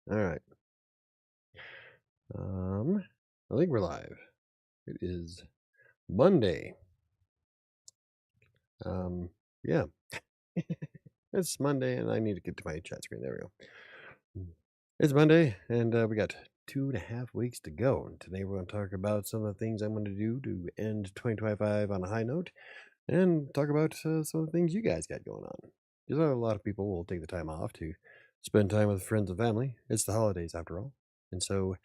All right. I think we're live. It is Monday. Yeah. It's Monday, and I need to get to my chat screen. There we go. It's Monday, and we got 2.5 weeks to go. And today we're going to talk about some of the things I'm going to do to end 2025 on a high note, and talk about some of the things you guys got going on. Because a lot of people will take the time off to spend time with friends and family. It's the holidays, after all. And so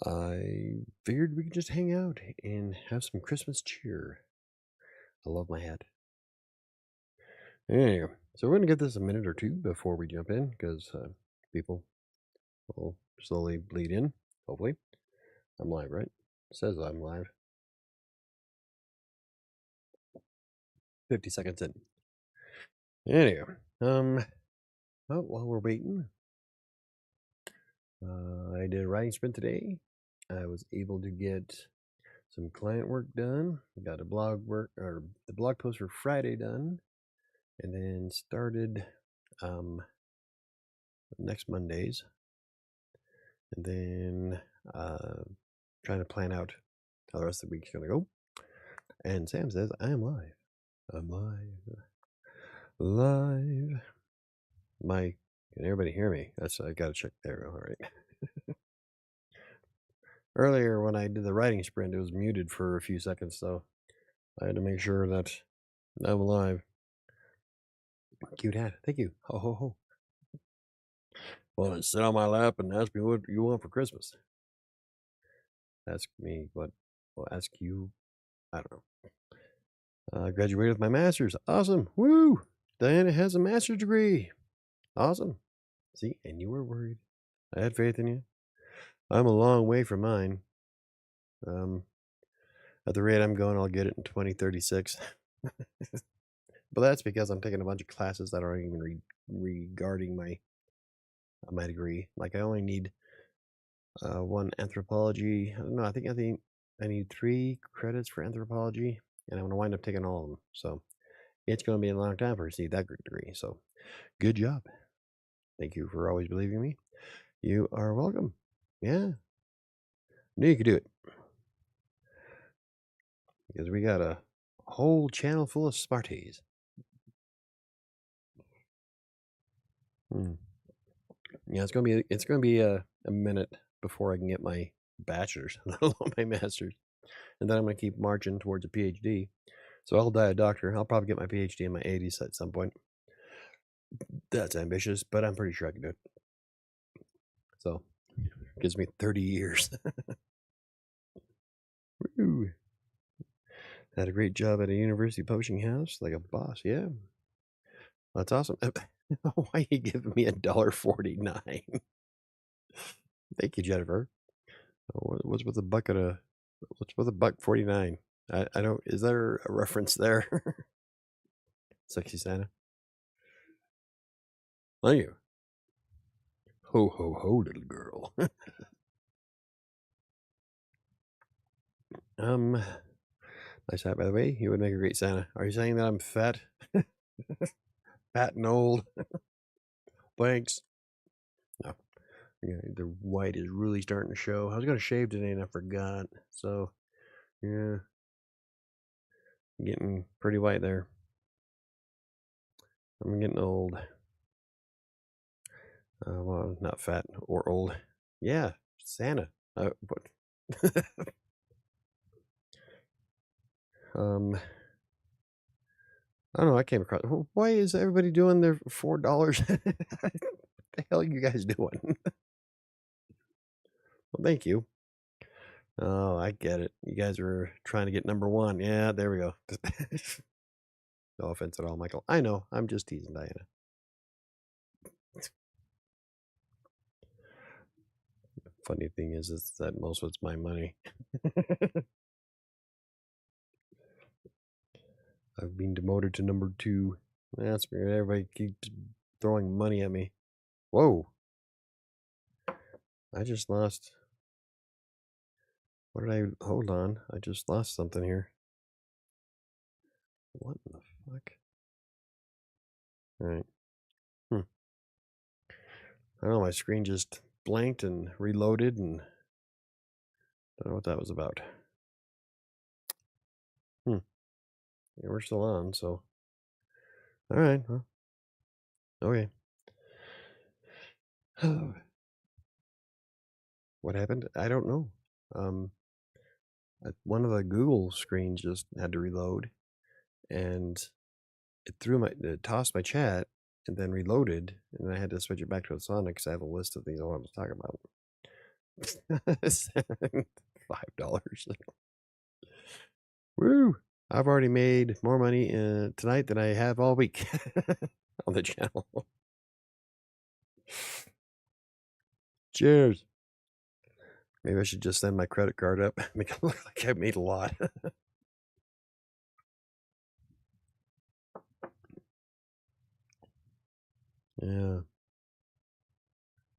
I figured we could just hang out and have some Christmas cheer. I love my hat. Anyway, so we're going to give this a minute or two before we jump in because people will slowly bleed in, hopefully. I'm live, right? It says I'm live. 50 seconds in. Anyway, while we're waiting, I did a writing sprint today. I was able to get some client work done. Got the blog post for Friday done, and then started next Mondays, and then trying to plan out how the rest of the week's gonna go. And Sam says, I am live. I'm live. Can everybody hear me? I gotta check there. All right. Earlier when I did the writing sprint, it was muted for a few seconds, so I had to make sure that I'm live. Cute hat. Thank you. Ho ho ho. Well, then sit on my lap and ask me what you want for Christmas. Ask me what. Well, ask you. I don't know. I graduated with my master's. Awesome. Woo! Diana has a master's degree. Awesome. See, and you were worried. I had faith in you. I'm a long way from mine. At the rate I'm going, I'll get it in 2036. But that's because I'm taking a bunch of classes that aren't even regarding my degree. Like I only need one anthropology. I don't know. I think I need 3 credits for anthropology, and I'm gonna wind up taking all of them. So it's gonna be a long time for I receive that degree. So good job. Thank you for always believing me. You are welcome. Yeah, knew you could do it because we got a whole channel full of Sparties. Yeah, it's gonna be a minute before I can get my bachelor's, let alone my master's, and then I'm gonna keep marching towards a PhD. So I'll die a doctor. I'll probably get my PhD in my 80s at some point. That's ambitious, but I'm pretty sure I can do it. So it gives me 30 years. Woo. Had a great job at a university publishing house, like a boss. Yeah, that's awesome. Why are you giving me $1.49? Thank you, Jennifer. What's with a bucket of? What's with a $1.49? I don't. Is there a reference there? Sexy Santa. Thank you. Ho ho ho, little girl. Nice hat, by the way. You would make a great Santa. Are you saying that I'm fat? Fat and old? Thanks. No. Yeah, the white is really starting to show. I was gonna shave today and I forgot. So, yeah, getting pretty white there. I'm getting old. Well, not fat or old. Yeah, Santa. What? I don't know. I came across. Why is everybody doing their $4? What the hell are you guys doing? Well, thank you. Oh, I get it. You guys are trying to get number 1. Yeah, there we go. No offense at all, Michael. I know. I'm just teasing Diana. Funny thing is that most of it's my money. I've been demoted to number 2. That's weird. Everybody keeps throwing money at me. Whoa. I just lost. What did I... Hold on. I just lost something here. What in the fuck? Alright. I don't know. My screen just blanked and reloaded, and don't know what that was about. Yeah, we're still on, so all right. Well, okay. What happened? I don't know. One of the Google screens just had to reload, and it tossed my chat, and then reloaded, and then I had to switch it back to a Sonic because I have a list of things I wanted to talk about. $5. Woo! I've already made more money tonight than I have all week on the channel. Cheers. Maybe I should just send my credit card up, make it look like I made a lot. Yeah.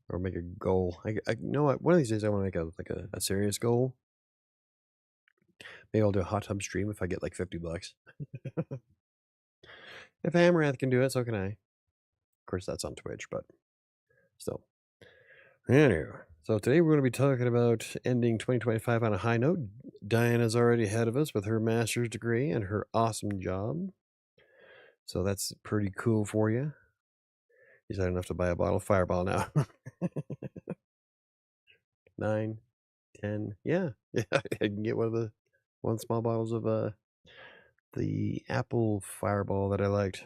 Or make a goal. I you know what? One of these days I want to make a serious goal. Maybe I'll do a hot tub stream if I get like $50. If Hammerhead can do it, so can I. Of course, that's on Twitch, but still. Anyway, so today we're going to be talking about ending 2025 on a high note. Diana's already ahead of us with her master's degree and her awesome job. So that's pretty cool for you. He's had enough to buy a bottle of Fireball now. 9, 10. Yeah. Yeah. I can get one of the small bottles of the apple Fireball that I liked.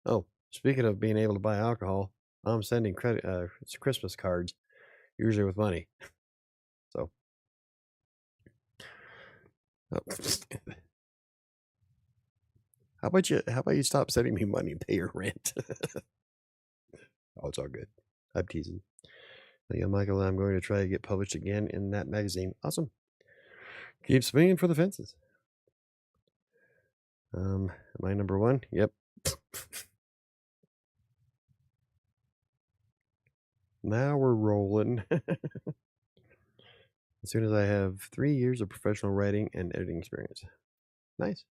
Oh, speaking of being able to buy alcohol, I'm sending Christmas cards, usually with money. So, oh. How about you stop sending me money and pay your rent? Oh, it's all good. I'm teasing. Yeah, Michael, I'm going to try to get published again in that magazine. Awesome. Keep swinging for the fences. Am I number one? Yep. Now we're rolling. As soon as I have 3 years of professional writing and editing experience. Nice.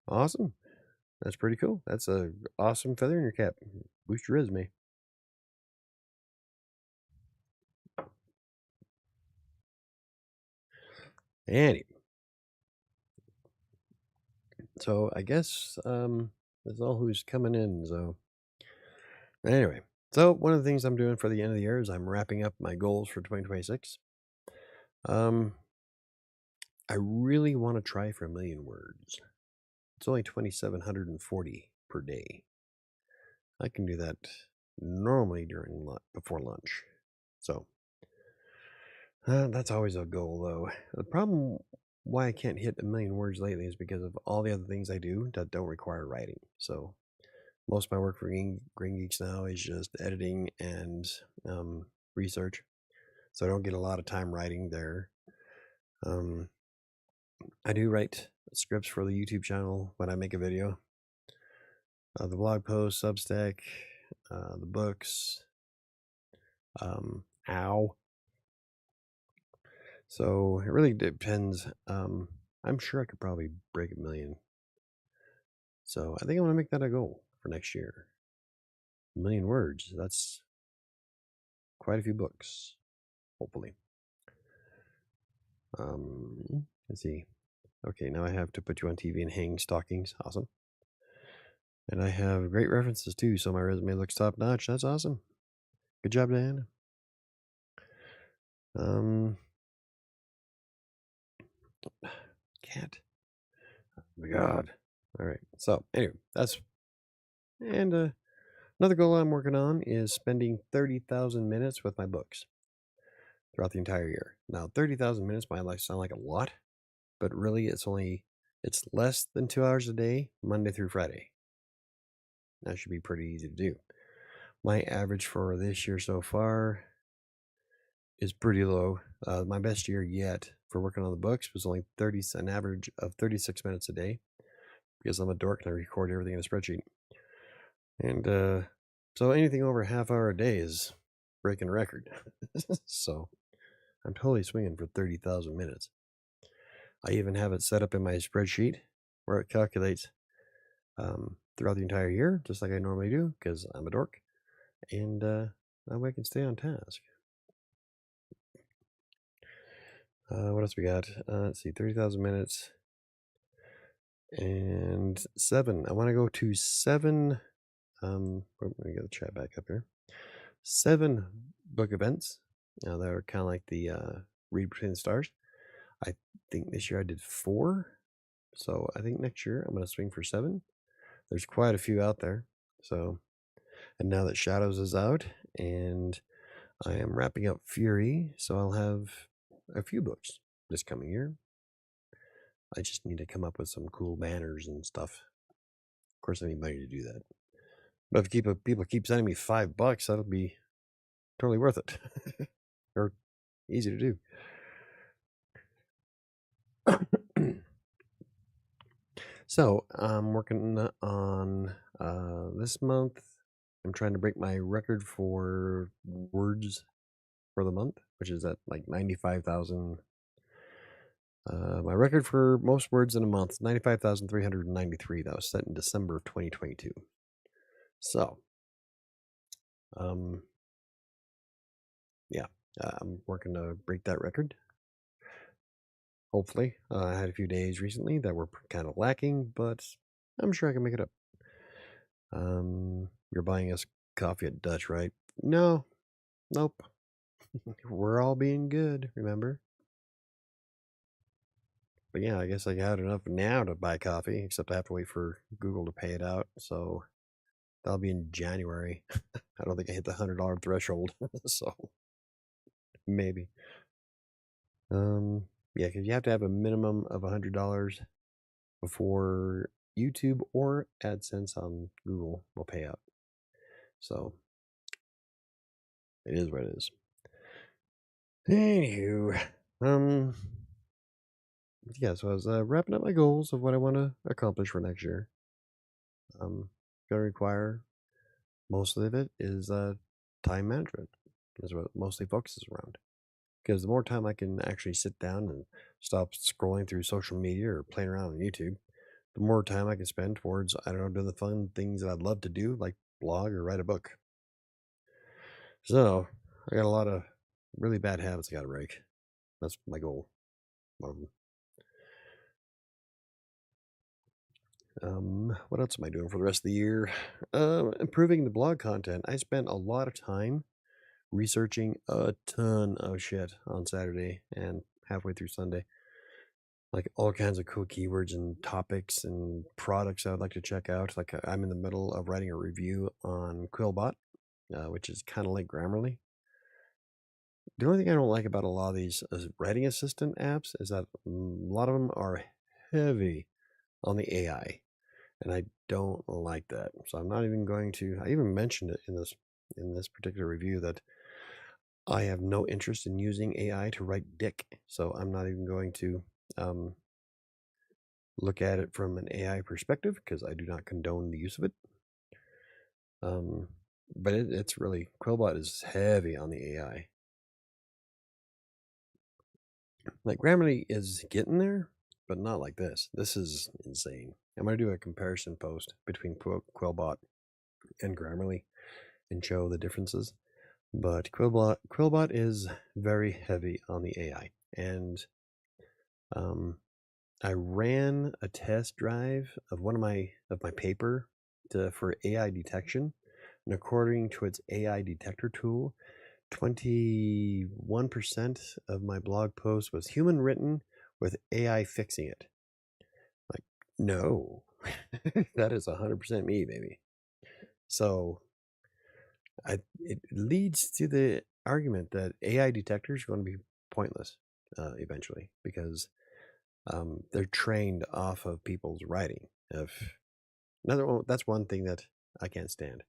Awesome. That's pretty cool. That's a awesome feather in your cap. Boost your resume. Anyway. So I guess that's all who's coming in. So anyway. So one of the things I'm doing for the end of the year is I'm wrapping up my goals for 2026. I really want to try for 1,000,000 words. It's only 2,740 per day. I can do that normally before lunch. So that's always a goal, though. The problem why I can't hit 1,000,000 words lately is because of all the other things I do that don't require writing. So most of my work for Green Geeks now is just editing and research. So I don't get a lot of time writing there. I do write scripts for the YouTube channel when I make a video. The blog post, Substack, the books. Ow. So it really depends. I'm sure I could probably break 1,000,000. So I think I'm going to make that a goal for next year. 1,000,000 words. That's quite a few books, hopefully. Let's see. Okay, now I have to put you on TV and hang stockings. Awesome. And I have great references too, so my resume looks top notch. That's awesome. Good job, Diana. Cat. Oh my God. All right. So anyway, another goal I'm working on is spending 30,000 minutes with my books throughout the entire year. Now, 30,000 minutes might sound like a lot, but really it's less than 2 hours a day, Monday through Friday. That should be pretty easy to do. My average for this year so far is pretty low. My best year yet for working on the books was only an average of 36 minutes a day, because I'm a dork and I record everything in a spreadsheet. And so anything over a half hour a day is breaking a record. So I'm totally swinging for 30,000 minutes. I even have it set up in my spreadsheet where it calculates throughout the entire year, just like I normally do, because I'm a dork. And That way I can stay on task. What else we got? Let's see, 30,000 minutes. And 7. I want to go to 7. Let me get the chat back up here. 7 book events. Now they're kind of like the Read Between the Stars. I think this year I did 4. So I think next year I'm going to swing for 7. There's quite a few out there. So, and now that Shadows is out and I am wrapping up Fury, so I'll have a few books this coming year. I just need to come up with some cool banners and stuff. Of course, I need money to do that. But if people keep sending me $5, that'll be totally worth it. Or easy to do. So I'm working on this month. I'm trying to break my record for words for the month, which is at like 95,000. My record for most words in a month is 95,393. That was set in December of 2022. So, yeah, I'm working to break that record. Hopefully. I had a few days recently that were kind of lacking, but I'm sure I can make it up. You're buying us coffee at Dutch, right? No. Nope. We're all being good, remember? But yeah, I guess I got enough now to buy coffee, except I have to wait for Google to pay it out. So that'll be in January. I don't think I hit the $100 threshold. So maybe. Yeah, because you have to have a minimum of $100 before YouTube or AdSense on Google will pay out. So it is what it is. Anywho, yeah, so I was wrapping up my goals of what I want to accomplish for next year. Going to require most of it is time management. Is what it mostly focuses around. Because the more time I can actually sit down and stop scrolling through social media or playing around on YouTube, the more time I can spend towards, I don't know, doing the fun things that I'd love to do, like blog or write a book. So I got a lot of really bad habits I got to break. That's my goal. One of them. What else am I doing for the rest of the year? Improving the blog content. I spent a lot of time researching a ton of shit on Saturday and halfway through Sunday. Like all kinds of cool keywords and topics and products I would like to check out. Like I'm in the middle of writing a review on Quillbot, which is kind of like Grammarly. The only thing I don't like about a lot of these writing assistant apps is that a lot of them are heavy on the AI, and I don't like that. So I'm not even going to. I even mentioned it in this particular review that I have no interest in using AI to write dick. So I'm not even going to look at it from an AI perspective because I do not condone the use of it. But it's really, Quillbot is heavy on the AI. Like Grammarly is getting there, but not like this. This is insane. I'm going to do a comparison post between Quillbot and Grammarly and show the differences. But Quillbot is very heavy on the AI. And I ran a test drive of one of my paper for AI detection. And according to its AI detector tool, 21% of my blog post was human written with AI fixing it. Like, no, that is 100% me, baby. So it leads to the argument that AI detectors are going to be pointless eventually because they're trained off of people's writing. That's one thing that I can't stand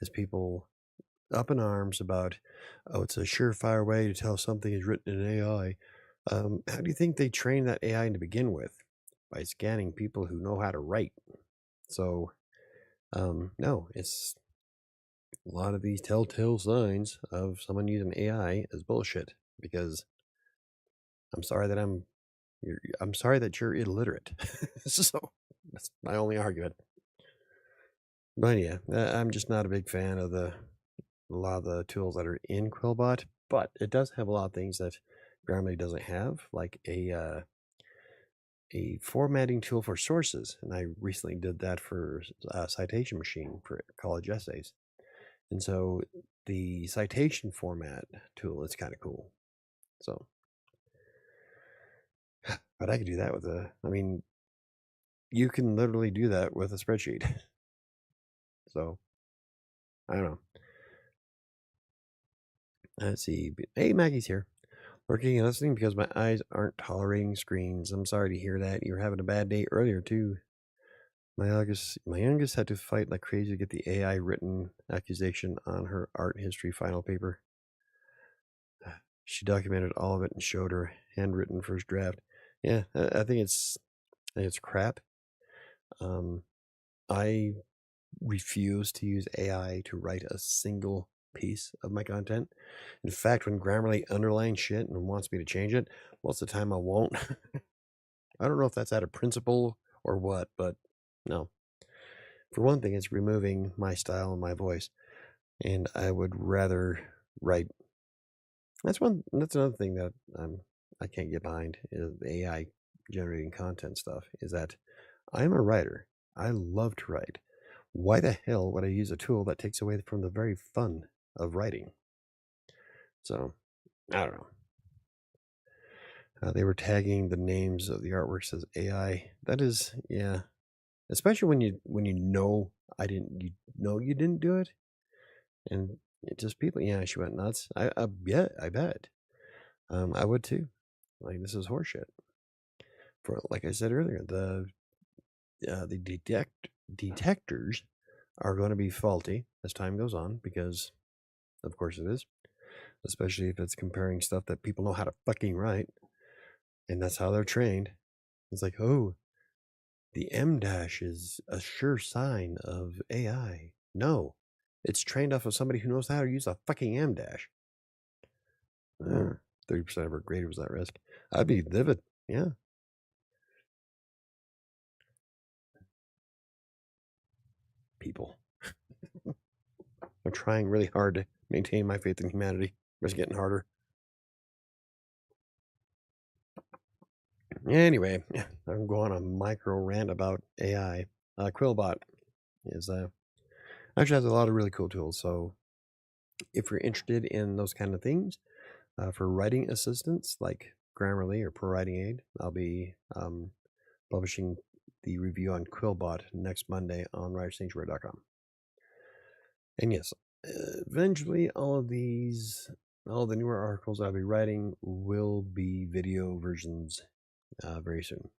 is people up in arms about, oh, it's a surefire way to tell something is written in AI. How do you think they train that AI to begin with? By scanning people who know how to write. So, no, it's a lot of these telltale signs of someone using AI is bullshit. Because I'm sorry that I'm sorry that you're illiterate. So that's my only argument. But yeah, I'm just not a big fan of the a lot of the tools that are in Quillbot, but it does have a lot of things that Grammarly doesn't have, like a formatting tool for sources. And I recently did that for a citation machine for college essays. And so the citation format tool is kind of cool. So, but I could do that with you can literally do that with a spreadsheet. So, I don't know. Let's see. Hey, Maggie's here. Working and listening because my eyes aren't tolerating screens. I'm sorry to hear that. You were having a bad day earlier, too. My youngest had to fight like crazy to get the AI written accusation on her art history final paper. She documented all of it and showed her handwritten first draft. Yeah, I think it's crap. I refuse to use AI to write a single piece of my content. In fact, when Grammarly underlines shit and wants me to change it, most of the time I won't. I don't know if that's out of principle or what, but no. For one thing, it's removing my style and my voice, and I would rather write. That's another thing that I can't get behind is the AI generating content stuff. Is that I'm a writer. I love to write. Why the hell would I use a tool that takes away from the very fun of writing? So I don't know. They were tagging the names of the artworks as AI. That is, yeah. Especially when you know you didn't do it, and it just people. Yeah, she went nuts. I bet. I would too. Like this is horseshit. For like I said earlier, the detectors are going to be faulty as time goes on because, of course, it is. Especially if it's comparing stuff that people know how to fucking write, and that's how they're trained. It's like, oh, the M dash is a sure sign of AI. No, it's trained off of somebody who knows how to use a fucking M dash. 30% of our grade was at risk. I'd be livid. Yeah. People. I'm trying really hard to maintain my faith in humanity. It's getting harder. Anyway, I'm going on a micro rant about AI. Quillbot is actually has a lot of really cool tools. So if you're interested in those kind of things, for writing assistance like Grammarly or Pro Writing Aid, I'll be publishing the review on Quillbot next Monday on WriterSanctuary.com. And yes, eventually all the newer articles I'll be writing will be video versions very soon.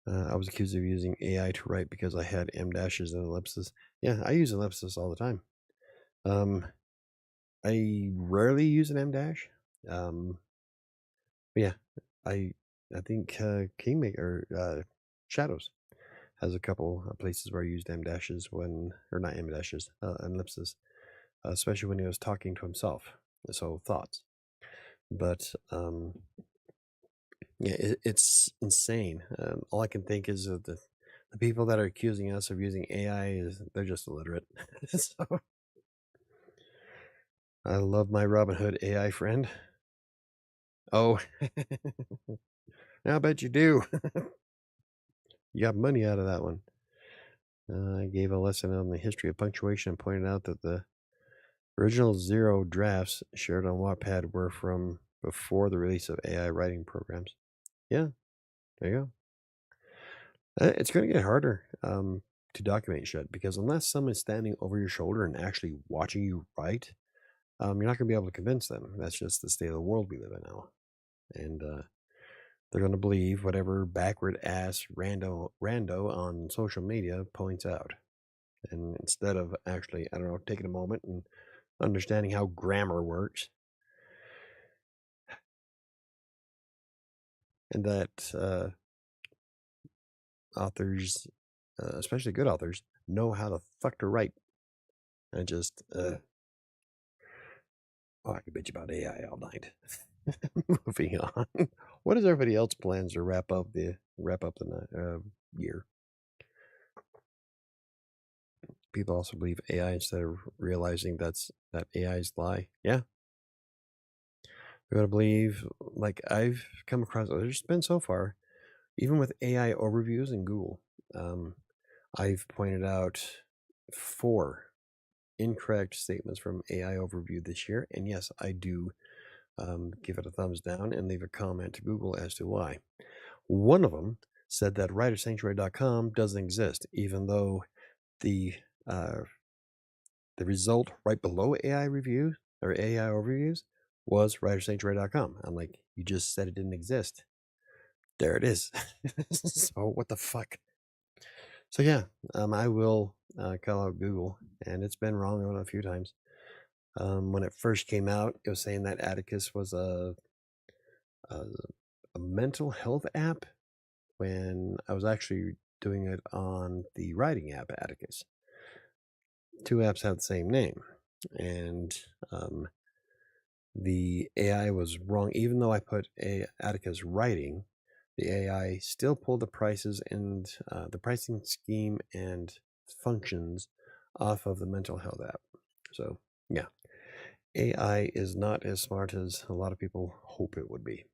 I was accused of using AI to write because I had M dashes and ellipses. Yeah, I use ellipsis all the time. I rarely use an M dash. Yeah, I think Kingmaker Shadows has a couple of places where I used M dashes or not M dashes, ellipses, especially when he was talking to himself. So thoughts, but yeah, it's insane. All I can think is of the people that are accusing us of using AI is they're just illiterate. So I love my Robinhood AI friend. Oh, I bet you do. You got money out of that one. I gave a lesson on the history of punctuation and pointed out that the original 0 drafts shared on Wattpad were from before the release of AI writing programs. Yeah, there you go. It's going to get harder to document shit because unless someone's standing over your shoulder and actually watching you write, you're not going to be able to convince them. That's just the state of the world we live in now. And they're going to believe whatever backward ass rando on social media points out. And instead of actually, I don't know, taking a moment and understanding how grammar works, and that authors, especially good authors, know how the fuck to write. And just, oh, I could bitch about AI all night. Moving on. What is everybody else plans to wrap up the year? people also believe AI instead of realizing that AI's lie. Yeah. They're going to believe, like I've come across, there's been so far, even with AI overviews in Google, I've pointed out 4 incorrect statements from AI overview this year. And yes, I do give it a thumbs down and leave a comment to Google as to why. One of them said that WriterSanctuary.com doesn't exist, even though the result right below AI reviews or AI overviews was WriterSanctuary.com. I'm like, you just said it didn't exist. There it is. So what the fuck? So yeah, I will call out Google, and it's been wrong on a few times. When it first came out, it was saying that Atticus was a mental health app, when I was actually doing it on the writing app Atticus. 2 apps have the same name, and the AI was wrong. Even though I put Atticus writing, the AI still pulled the prices and the pricing scheme and functions off of the mental health app. So yeah, AI is not as smart as a lot of people hope it would be.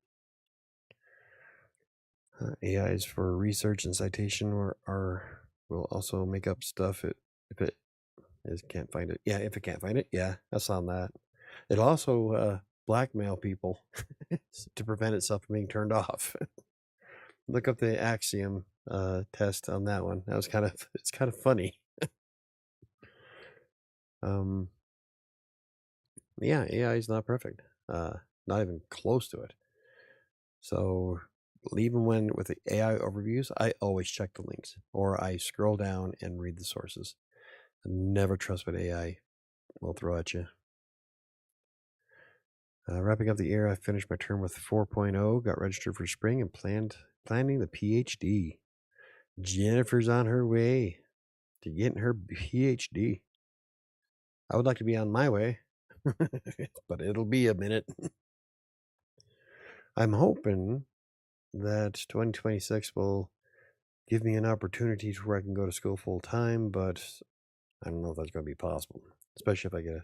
AIs for research and citation will also make up stuff if it can't find it. Yeah, if it can't find it, yeah, I saw that. It'll also blackmail people to prevent itself from being turned off. Look up the Axiom test on that one. That was it's kind of funny. Yeah, AI is not perfect. Not even close to it. So even when with the AI overviews, I always check the links, or I scroll down and read the sources. Never trust what AI will throw at you. Wrapping up the year, I finished my term with 4.0, got registered for spring, and planning the PhD. Jennifer's on her way to getting her PhD. I would like to be on my way, but it'll be a minute. I'm hoping that 2026 will give me an opportunity to where I can go to school full time, but I don't know if that's going to be possible, especially if I get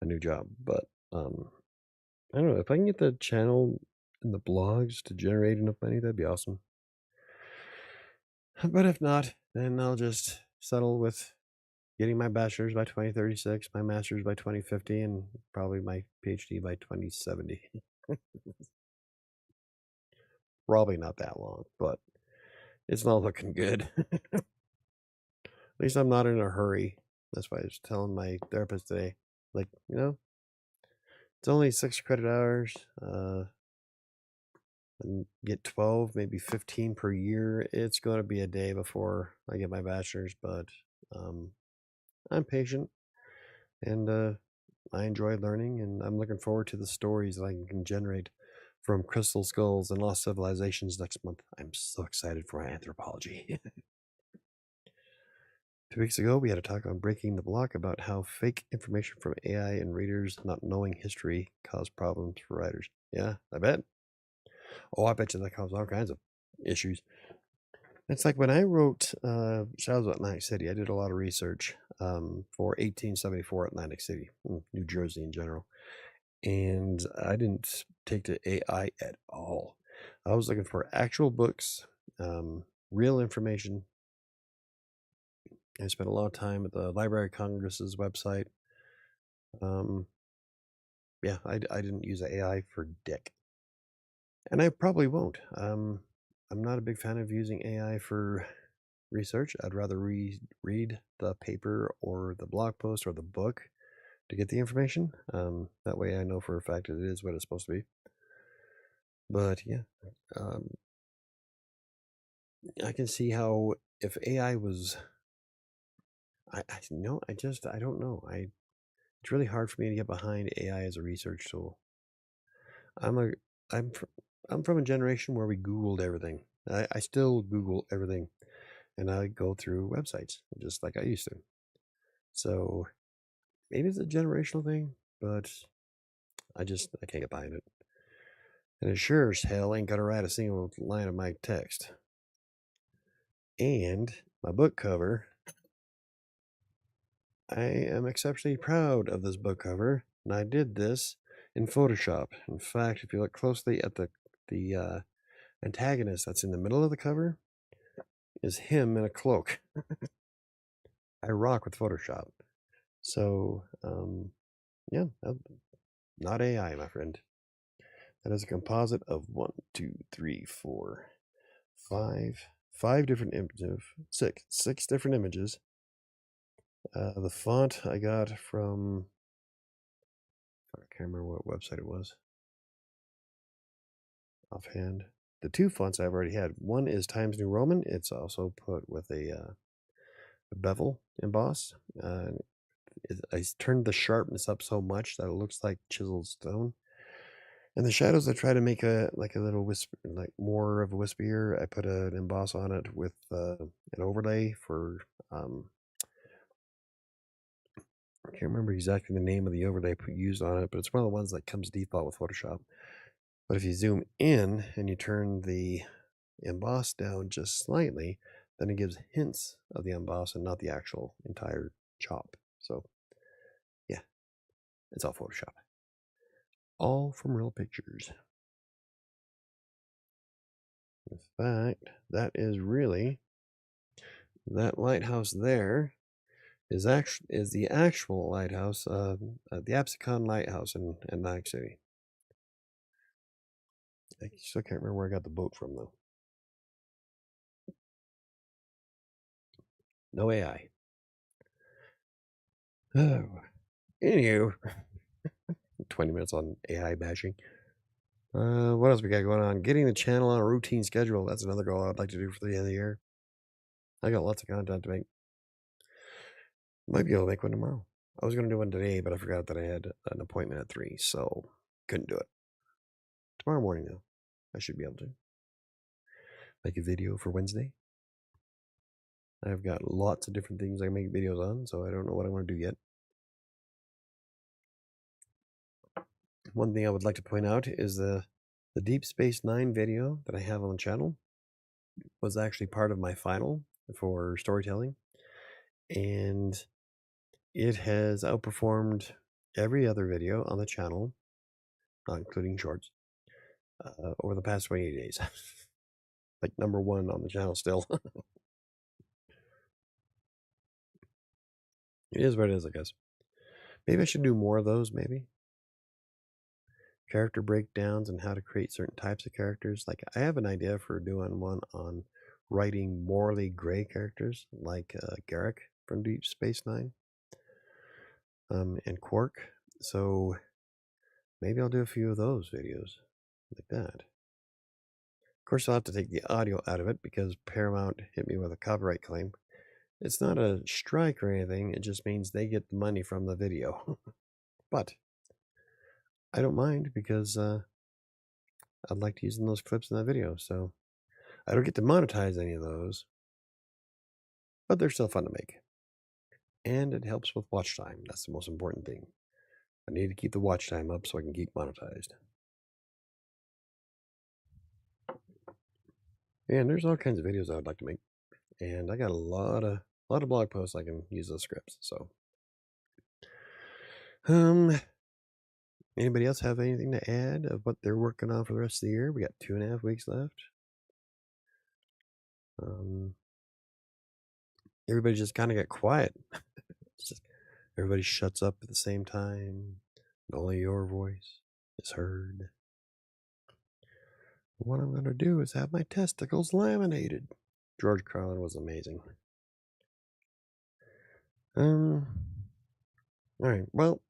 a new job. But I don't know, if I can get the channel and the blogs to generate enough money, that'd be awesome. But if not, then I'll just settle with getting my bachelor's by 2036, my master's by 2050, and probably my PhD by 2070. Probably not that long, but it's not looking good. At least I'm not in a hurry. That's why I was telling my therapist today, like, it's only 6 credit hours, and get 12, maybe 15 per year. It's going to be a day before I get my bachelor's, but I'm patient, and I enjoy learning, and I'm looking forward to the stories that I can generate from Crystal Skulls and Lost Civilizations next month. I'm so excited for my anthropology. 2 weeks ago, we had a talk on breaking the block about how fake information from AI and readers not knowing history cause problems for writers. Yeah, I bet. Oh, I bet you that caused all kinds of issues. It's like when I wrote Shadows of Atlantic City, I did a lot of research for 1874 Atlantic City, New Jersey in general. And I didn't take to AI at all. I was looking for actual books, real information. I spent a lot of time at the Library of Congress's website. Yeah, I didn't use AI for dick. And I probably won't. I'm not a big fan of using AI for research. I'd rather read the paper or the blog post or the book to get the information. That way I know for a fact it is what it's supposed to be. But yeah, I can see how if AI was, I don't know. It's really hard for me to get behind AI as a research tool. I'm from a generation where we Googled everything. I still Google everything, and I go through websites just like I used to. So maybe it's a generational thing, but I can't get behind it. And it sure as hell ain't gonna write a single line of my text. And my book cover I am exceptionally proud of this book cover, and I did this in Photoshop. In fact, if you look closely at the antagonist that's in the middle of the cover, is him in a cloak. I rock with Photoshop. So, yeah, not AI, my friend. That is a composite of 5 different images, six different images. The font I got from, I can't remember what website it was offhand. The 2 fonts I've already had. One is Times New Roman. It's also put with a bevel emboss. I turned the sharpness up so much that it looks like chiseled stone. And the shadows, I try to make a little whisper, like more of a wispier. I put an emboss on it with an overlay for I can't remember exactly the name of the overlay I used on it, but it's one of the ones that comes default with Photoshop. But if you zoom in and you turn the emboss down just slightly, then it gives hints of the emboss and not the actual entire chop. So, yeah, it's all Photoshop. All from real pictures. In fact, that is really that lighthouse there is the actual lighthouse, the Absecon Lighthouse in Atlantic City. I still can't remember where I got the boat from though. No AI. Oh, anywho, 20 minutes on AI bashing. What else we got going on? Getting the channel on a routine schedule. That's another goal I'd like to do for the end of the year. I got lots of content to make. Might be able to make one tomorrow. I was going to do one today, but I forgot that I had an appointment at 3, so couldn't do it. Tomorrow morning, though, I should be able to make a video for Wednesday. I've got lots of different things I can make videos on, so I don't know what I want to do yet. One thing I would like to point out is the Deep Space Nine video that I have on the channel was actually part of my final for storytelling, and it has outperformed every other video on the channel, not including shorts, over the past 28 days. Like #1 on the channel still. It is what it is, I guess. Maybe I should do more of those, maybe. Character breakdowns and how to create certain types of characters. Like, I have an idea for doing one on writing morally gray characters, like Garrick from Deep Space Nine, and Quark. So maybe I'll do a few of those videos like that. Of course, I'll have to take the audio out of it because Paramount hit me with a copyright claim. It's not a strike or anything. It just means they get the money from the video. But I don't mind because I'd like to use those clips in that video. So I don't get to monetize any of those, but they're still fun to make. And it helps with watch time. That's the most important thing. I need to keep the watch time up so I can keep monetized. And there's all kinds of videos I would like to make. And I got a lot of blog posts I can use those scripts. So anybody else have anything to add of what they're working on for the rest of the year? We got 2.5 weeks left. Everybody just kind of got quiet. Everybody shuts up at the same time. And only your voice is heard. What I'm going to do is have my testicles laminated. George Carlin was amazing. All right. Well,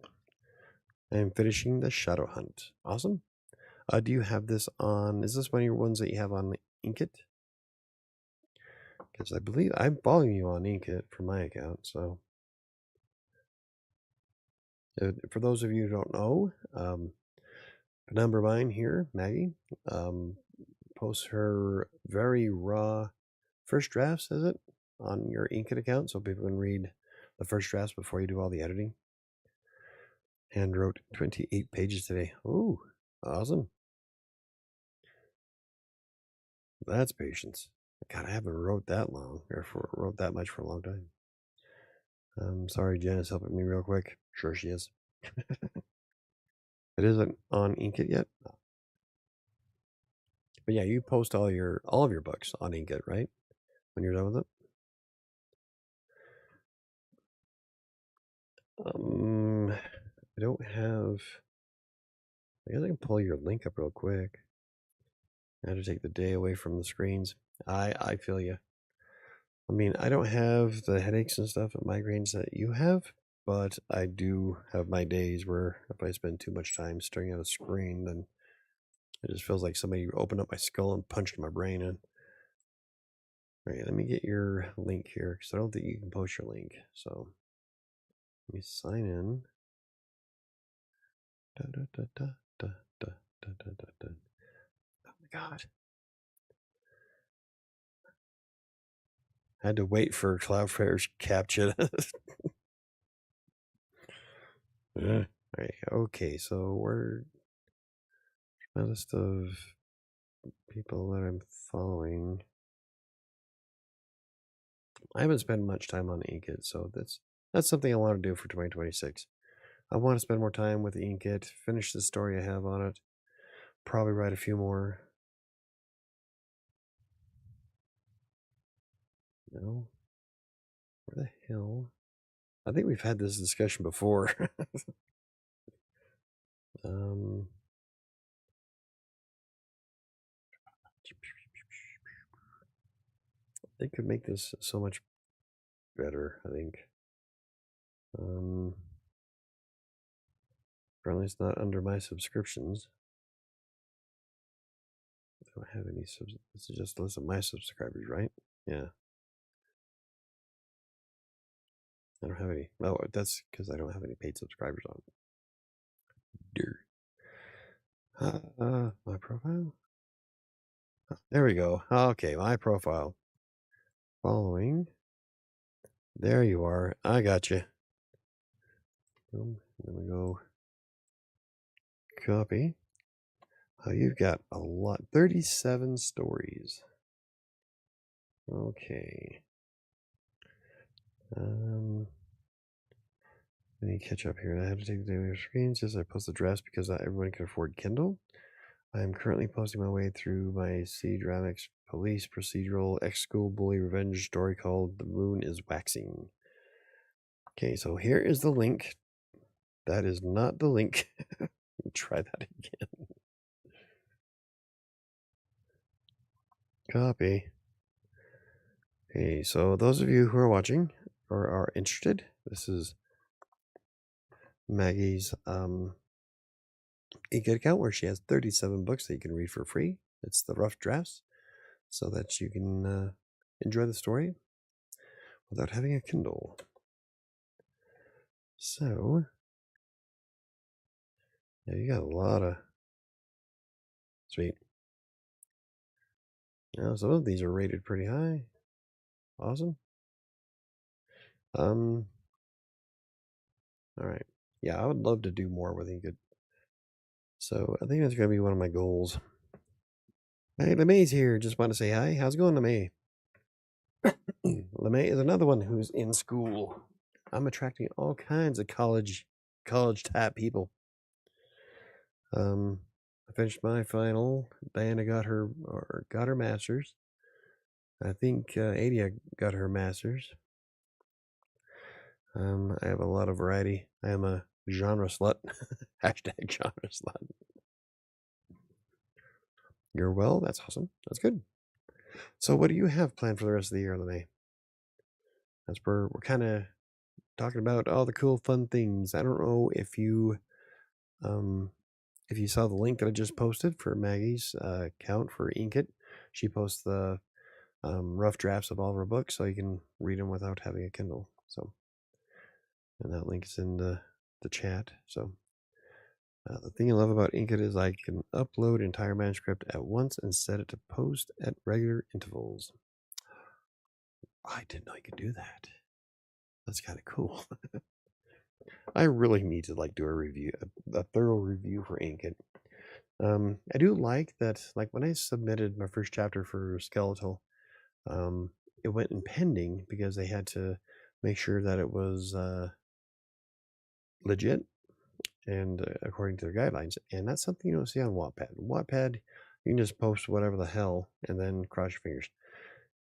I'm finishing the Shadow Hunt. Awesome. Do you have this on? Is this one of your ones that you have on Inkitt? Because I believe I'm following you on Inkitt for my account. So, for those of you who don't know, a number of mine here, Maggie, posts her very raw first drafts, is it, on your Inkitt account, so people can read the first drafts before you do all the editing. And wrote 28 pages today. Ooh, awesome. That's patience. God, I haven't wrote that long, or wrote that much for a long time. Sorry, Jen is helping me real quick. Sure she is. It isn't on Inkitt yet. But yeah, you post all of your books on Inkitt, right? When you're done with it. I don't have. I guess I can pull your link up real quick. I had to take the day away from the screens. I feel you. I mean, I don't have the headaches and stuff and migraines that you have, but I do have my days where if I spend too much time staring at a screen, then it just feels like somebody opened up my skull and punched my brain in. All right, let me get your link here because I don't think you can post your link. So let me sign in. Oh my God. I had to wait for Cloudflare's captcha. All right, okay, so we're a list of people that I'm following. I haven't spent much time on Inkitt, so that's something I want to do for 2026. I want to spend more time with Inkitt, finish the story I have on it, probably write a few more. No, where the hell? I think we've had this discussion before. They could make this so much better, I think. Apparently it's not under my subscriptions. I don't have any this is just a list of my subscribers, right? Yeah. I don't have any. Oh, that's because I don't have any paid subscribers on it. My profile? There we go. Okay, my profile. Following. There you are. I got you. Boom. Then we go copy. Oh, you've got a lot. 37 stories. Okay. Let me catch up here. I have to take the daily screens as I post the drafts because not everyone can afford Kindle. I am currently posting my way through my C-Dramatics police procedural ex-school bully revenge story called The Moon is Waxing. Okay, so here is the link. That is not the link. Let me try that again. Copy. Okay, so those of you who are watching or are interested, this is Maggie's Inkitt account where she has 37 books that you can read for free. It's the rough drafts so that you can enjoy the story without having a Kindle. So, yeah, you got a lot of sweet. Now, some of these are rated pretty high. Awesome. All right. Yeah, I would love to do more with Inkitt. So I think that's gonna be one of my goals. Hey, LeMay's here. Just want to say hi. How's it going, LeMay? LeMay is another one who's in school. I'm attracting all kinds of college type people. I finished my final. Diana got her master's. I think Adia got her master's. I have a lot of variety. I am a genre slut. Hashtag genre slut. You're well. That's awesome. That's good. So, what do you have planned for the rest of the year, LeMay? That's where we're kind of talking about all the cool, fun things. I don't know if you saw the link that I just posted for Maggie's account for Inkitt. She posts the rough drafts of all of her books, so you can read them without having a Kindle. So, and that link is in the chat. So, the thing I love about Inkitt is I can upload entire manuscript at once and set it to post at regular intervals. I didn't know you could do that. That's kind of cool. I really need to do a review, a thorough review for Inkitt. I do like that. Like when I submitted my first chapter for Skeletal, it went in pending because they had to make sure that it was legit and according to their guidelines. And that's something you don't see on Wattpad. Wattpad, you can just post whatever the hell and then cross your fingers.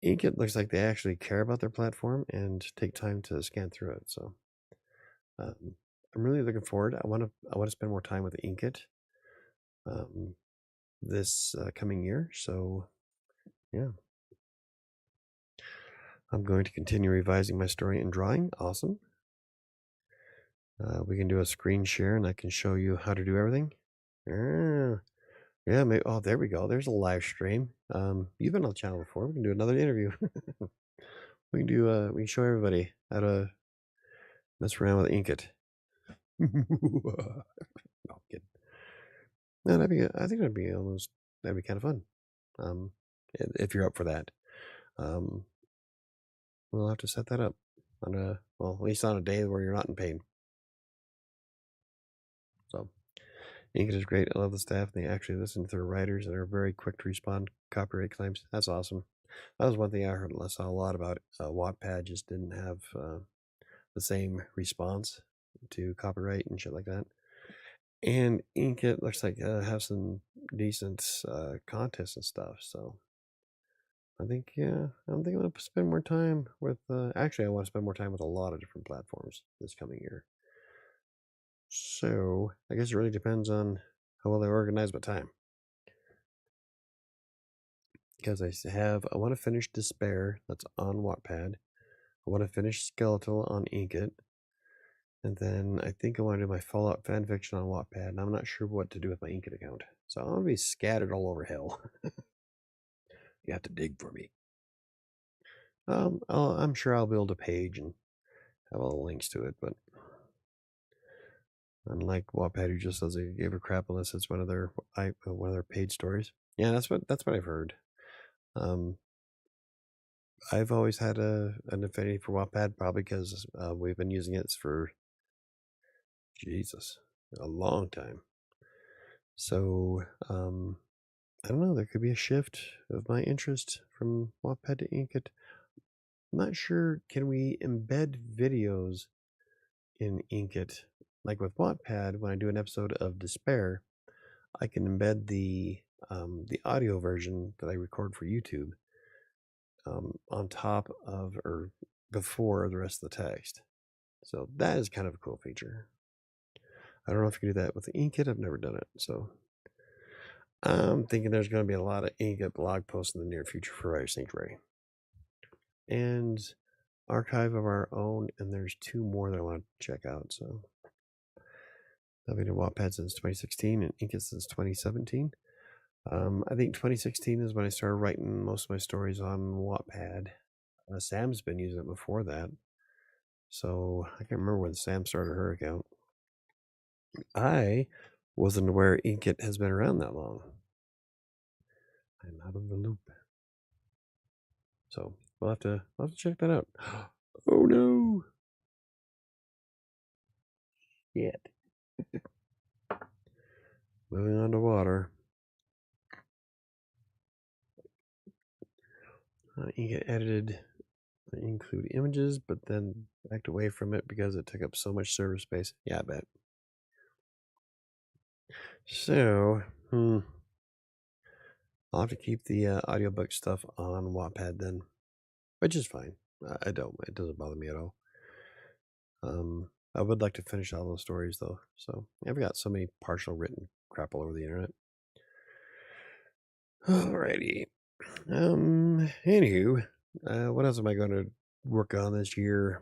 Inkitt looks like they actually care about their platform and take time to scan through it. So I'm really looking forward. I want to spend more time with Inkitt this coming year. So yeah, I'm going to continue revising my story and drawing. Awesome. We can do a screen share and I can show you how to do everything. Yeah, maybe, oh, there we go. There's a live stream. You've been on the channel before. We can do another interview. We can show everybody how to mess around with Inkitt. No, I'm kidding. No, I think that'd be kind of fun. If you're up for that. We'll have to set that up well, at least on a day where you're not in pain. So Inkitt is great. I love the staff. They actually listen to their writers and are very quick to respond to copyright claims. That's awesome. That was one thing I saw a lot about. Wattpad just didn't have the same response to copyright and shit like that. And Inkitt looks like have some decent contests and stuff. So I think I'm going to spend more time with. Actually, I want to spend more time with a lot of different platforms this coming year. So I guess it really depends on how well they organize my time. Because I want to finish Despair, that's on Wattpad. I want to finish Skeletal on Inkitt. And then I think I want to do my Fallout fanfiction on Wattpad. And I'm not sure what to do with my Inkitt account. So I'm going to be scattered all over hell. You have to dig for me. I'm sure I'll build a page and have all the links to it, but unlike Wattpad, who just says they gave a crap unless it's one of their paid stories. Yeah, that's what I've heard. I've always had an affinity for Wattpad, probably because we've been using it for a long time. So I don't know. There could be a shift of my interest from Wattpad to Inkitt. I'm not sure. Can we embed videos in Inkitt? Like with Wattpad, when I do an episode of Despair, I can embed the audio version that I record for YouTube on top of or before the rest of the text. So that is kind of a cool feature. I don't know if you can do that with the Inkitt. I've never done it. So I'm thinking there's going to be a lot of Inkitt blog posts in the near future for WriterSanctuary. And Archive of Our Own, and there's 2 more that I want to check out. So I've been in Wattpad since 2016 and Inkitt since 2017. I think 2016 is when I started writing most of my stories on Wattpad. Sam's been using it before that. So I can't remember when Sam started her account. I wasn't aware Inkitt has been around that long. I'm out of the loop. So we'll have to check that out. Oh no! Shit. Moving on to water. Inkitt edited include images, but then backed away from it because it took up so much server space. Yeah, I bet. So, I'll have to keep the audiobook stuff on Wattpad then, which is fine. It doesn't bother me at all. I would like to finish all those stories though. So I've got so many partial written crap all over the internet. Alrighty. Anywho, what else am I going to work on this year?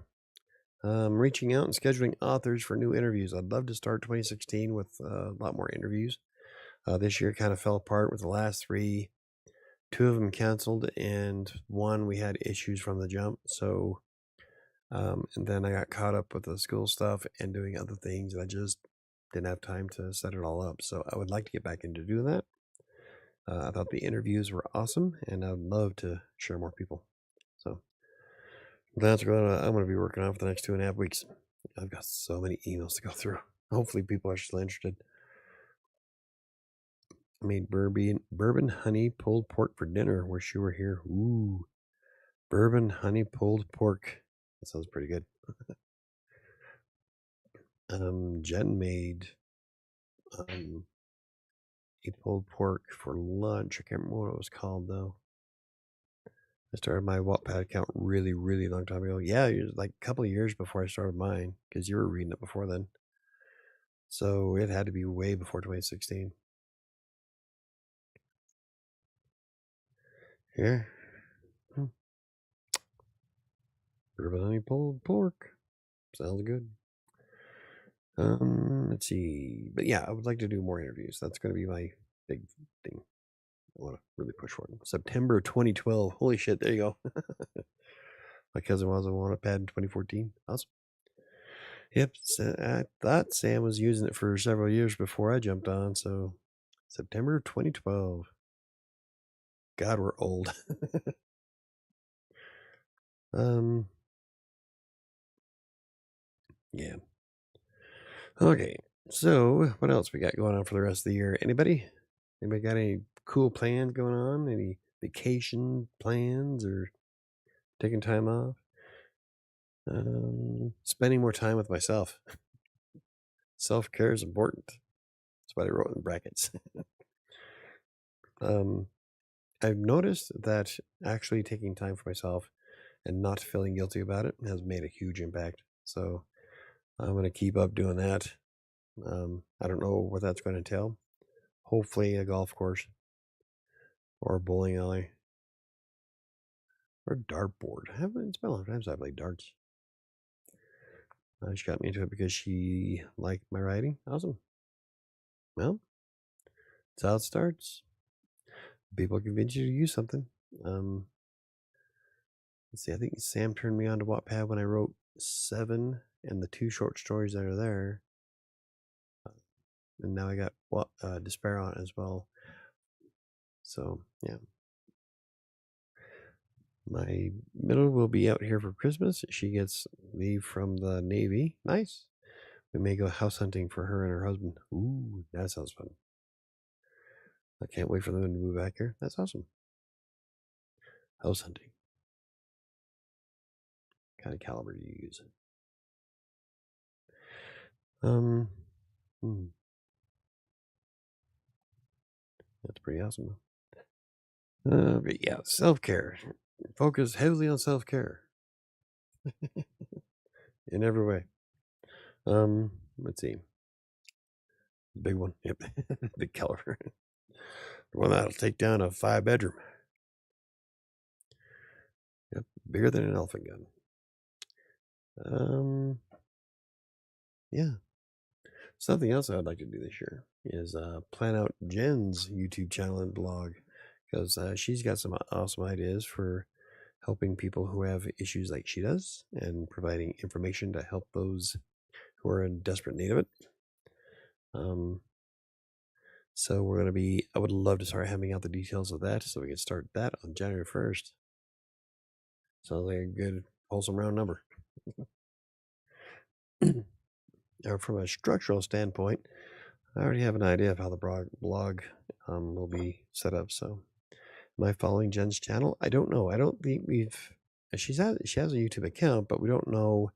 Reaching out and scheduling authors for new interviews. I'd love to start 2016 with a lot more interviews. This year kind of fell apart with the last 3. 2 of them canceled, and 1 we had issues from the jump. So, and then I got caught up with the school stuff and doing other things. I just didn't have time to set it all up. So I would like to get back into doing that. I thought the interviews were awesome, and I would love to share more people. So that's what I'm going to be working on for the next 2.5 weeks. I've got so many emails to go through. Hopefully people are still interested. I made bourbon honey pulled pork for dinner. Wish you were here. Ooh, bourbon honey pulled pork. That sounds pretty good. Jen made a pulled pork for lunch. I can't remember what it was called though. I started my Wattpad account really, really long time ago. Yeah, it was like a couple of years before I started mine, because you were reading it before then. So it had to be way before 2016. Yeah. Bourbon honey pulled pork. Sounds good. Let's see. But yeah, I would like to do more interviews. That's going to be my big thing. I want to really push for it. September 2012. Holy shit, there you go. My cousin was on Wattpad in 2014. Awesome. Yep, I thought Sam was using it for several years before I jumped on, so September 2012. God, we're old. Yeah. Okay, so what else we got going on for the rest of the year? Anybody got any cool plans going on? Any vacation plans or taking time off? Spending more time with myself. Self-care is important. That's what I wrote in brackets. I've noticed that actually taking time for myself and not feeling guilty about it has made a huge impact. So I'm going to keep up doing that. I don't know what that's going to entail. Hopefully a golf course or a bowling alley or a dartboard. It's been a long time since I played darts. She got me into it because she liked my writing. Awesome. Well, that's how it starts. People convince you to use something. Let's see. I think Sam turned me on to Wattpad when I wrote 7 and the 2 short stories that are there. And now I got Despair on it as well. So yeah, my middle will be out here for Christmas. She gets leave from the Navy. Nice. We may go house hunting for her and her husband. Ooh, that sounds fun. I can't wait for them to move back here. That's awesome. House hunting. What kind of caliber do you use? That's pretty awesome. But yeah, self-care. Focus heavily on self-care. In every way. Let's see. Big one. Yep. Big caliber. The one that'll take down a 5-bedroom. Yep. Bigger than an elephant gun. Yeah. Something else I'd like to do this year is plan out Jen's YouTube channel and blog, because she's got some awesome ideas for helping people who have issues like she does and providing information to help those who are in desperate need of it. So we're going to be, I would love to start having out the details of that so we can start that on January 1st. Sounds like a good, wholesome round number. From a structural standpoint, I already have an idea of how the blog will be set up. So am I following Jen's channel? I don't know. I don't think she has a YouTube account, but we don't know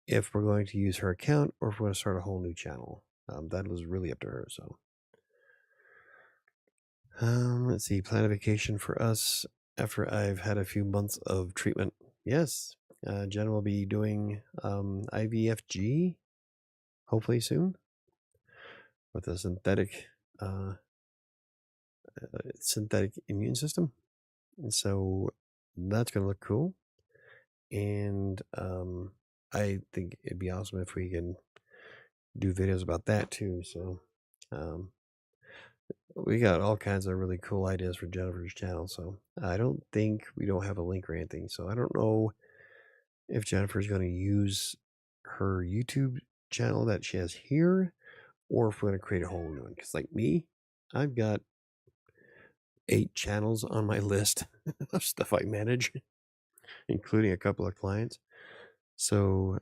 if we're going to use her account or if we're going to start a whole new channel. That was really up to her. So let's see, plan a vacation for us after I've had a few months of treatment. Yes, Jen will be doing IVFG hopefully soon with a synthetic immune system. And so that's going to look cool. And I think it'd be awesome if we can do videos about that too. So we got all kinds of really cool ideas for Jennifer's channel. So I don't think we don't have a link or anything. So I don't know if Jennifer's going to use her YouTube channel that she has here, or if we're going to create a whole new one. Because like me, I've got 8 channels on my list of stuff I manage, including a couple of clients. So